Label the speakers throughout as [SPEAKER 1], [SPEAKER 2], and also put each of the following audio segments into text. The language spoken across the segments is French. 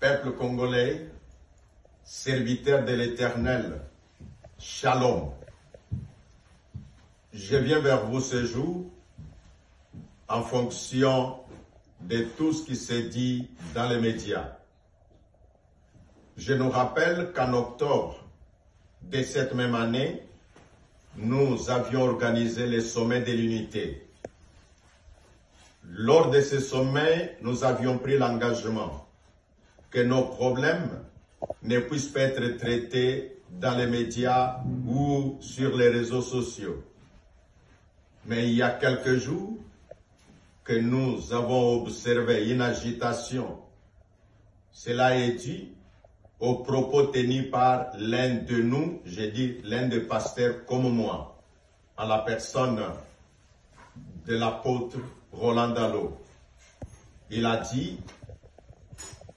[SPEAKER 1] Peuple congolais, serviteur de l'Éternel, Shalom. Je viens vers vous ce jour en fonction de tout ce qui s'est dit dans les médias. Je nous rappelle qu'en octobre de cette même année, nous avions organisé le sommet de l'unité. Lors de ce sommet, nous avions pris l'engagement que nos problèmes ne puissent pas être traités dans les médias ou sur les réseaux sociaux. Mais il y a quelques jours que nous avons observé une agitation. Cela est dû aux propos tenus par l'un de nous, j'ai dit l'un des pasteurs comme moi, en la personne de l'apôtre Roland Dallot. Il a dit,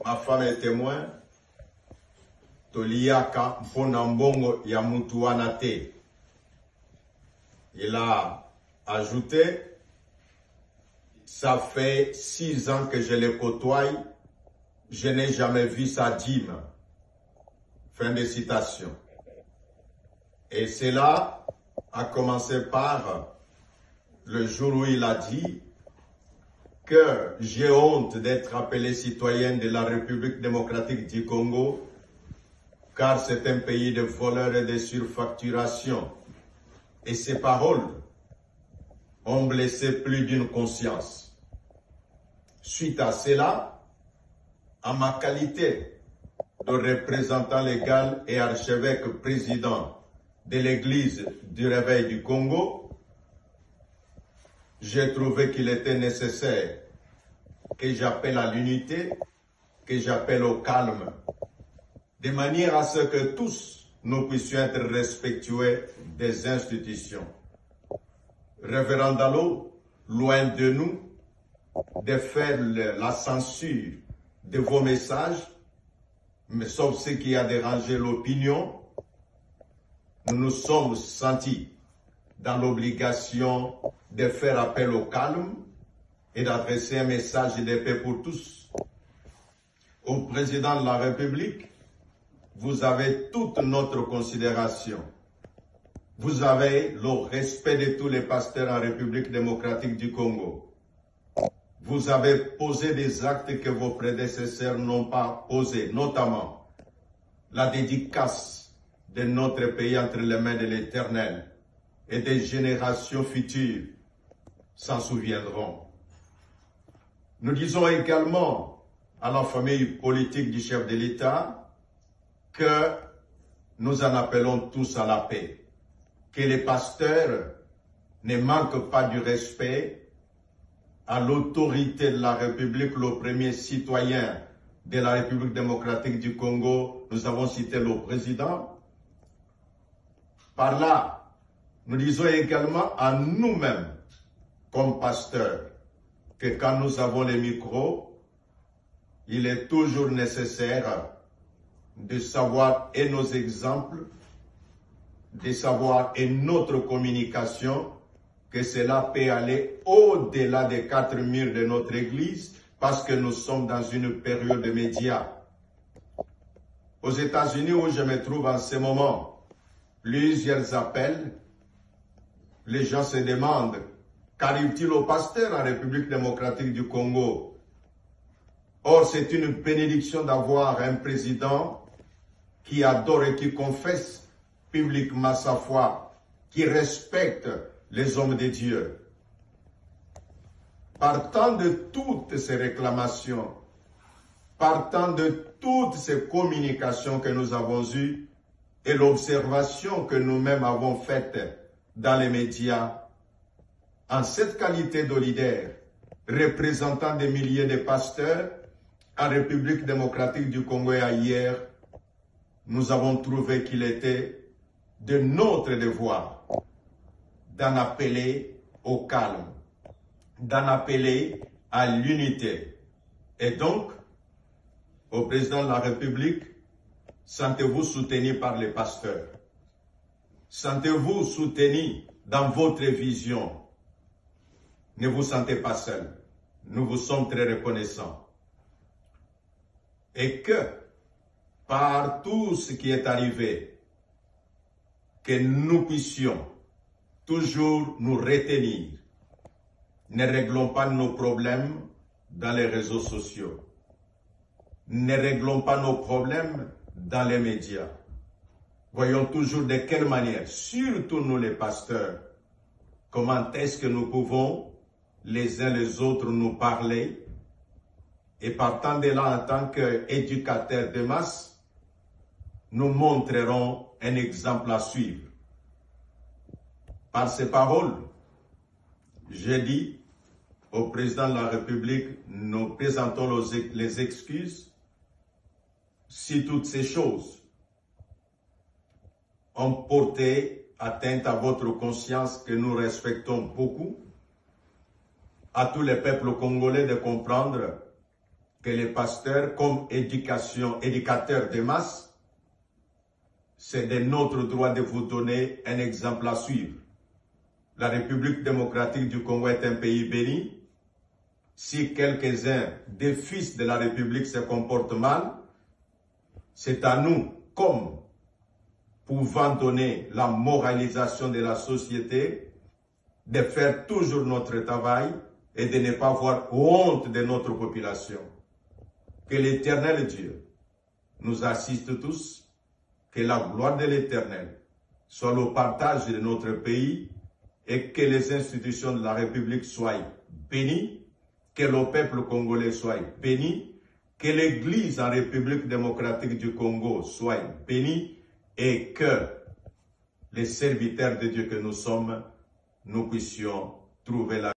[SPEAKER 1] ma femme est témoin, Toliaka Mponambongo Yamutuanate. Il a ajouté, ça fait 6 ans que je le côtoie, je n'ai jamais vu sa dîme. Fin de citation. Et cela a commencé par le jour où il a dit que j'ai honte d'être appelé citoyen de la République démocratique du Congo, car c'est un pays de voleurs et de surfacturation. Et ces paroles ont blessé plus d'une conscience. Suite à cela, en ma qualité de représentant légal et archevêque président de l'Église du Réveil du Congo, j'ai trouvé qu'il était nécessaire que j'appelle à l'unité, que j'appelle au calme, de manière à ce que tous nous puissions être respectueux des institutions. Révérend Dallot, loin de nous de faire la censure de vos messages, mais sauf ce qui a dérangé l'opinion, nous nous sommes sentis dans l'obligation de faire appel au calme et d'adresser un message de paix pour tous. Au président de la République, vous avez toute notre considération. Vous avez le respect de tous les pasteurs en République démocratique du Congo. Vous avez posé des actes que vos prédécesseurs n'ont pas posés, notamment la dédicace de notre pays entre les mains de l'Éternel, et des générations futures s'en souviendront. Nous disons également à la famille politique du chef de l'État que nous en appelons tous à la paix, que les pasteurs ne manquent pas du respect à l'autorité de la République, le premier citoyen de la République démocratique du Congo. Nous avons cité le président. Par là, nous disons également à nous-mêmes, comme pasteurs, que quand nous avons les micros, il est toujours nécessaire de savoir et nos exemples, de savoir et notre communication, que cela peut aller au-delà des 4 murs de notre Église, parce que nous sommes dans une période de médias. Aux États-Unis, où je me trouve en ce moment, plusieurs appels, les gens se demandent, qu'arrive-t-il au pasteur en République démocratique du Congo? Or, c'est une bénédiction d'avoir un président qui adore et qui confesse publiquement sa foi, qui respecte les hommes de Dieu. Partant de toutes ces réclamations, partant de toutes ces communications que nous avons eues et l'observation que nous-mêmes avons faite dans les médias, en cette qualité de leader, représentant des milliers de pasteurs en République démocratique du Congo et ailleurs, nous avons trouvé qu'il était de notre devoir d'en appeler au calme, d'en appeler à l'unité. Et donc, au président de la République, sentez-vous soutenu par les pasteurs. Sentez-vous soutenu dans votre vision. Ne vous sentez pas seul. Nous vous sommes très reconnaissants. et que par tout ce qui est arrivé, que nous puissions toujours nous retenir. Ne réglons pas nos problèmes dans les réseaux sociaux. Ne réglons pas nos problèmes dans les médias. Voyons toujours de quelle manière, surtout nous les pasteurs, comment est-ce que nous pouvons les uns les autres nous parler et partant de là en tant qu'éducateurs de masse, nous montrerons un exemple à suivre. Par ces paroles, j'ai dit au président de la République, nous présentons les excuses si toutes ces choses ont porté atteinte à votre conscience que nous respectons beaucoup, à tous les peuples congolais de comprendre que les pasteurs, comme éducateurs de masse, c'est de notre droit de vous donner un exemple à suivre. La République démocratique du Congo est un pays béni. Si quelques-uns des fils de la République se comportent mal, c'est à nous, comme pouvant donner la moralisation de la société, de faire toujours notre travail et de ne pas avoir honte de notre population. Que l'Éternel Dieu nous assiste tous, que la gloire de l'Éternel soit le partage de notre pays et que les institutions de la République soient bénies, que le peuple congolais soit béni, que l'Église en République démocratique du Congo soit bénie et que les serviteurs de Dieu que nous sommes, nous puissions trouver la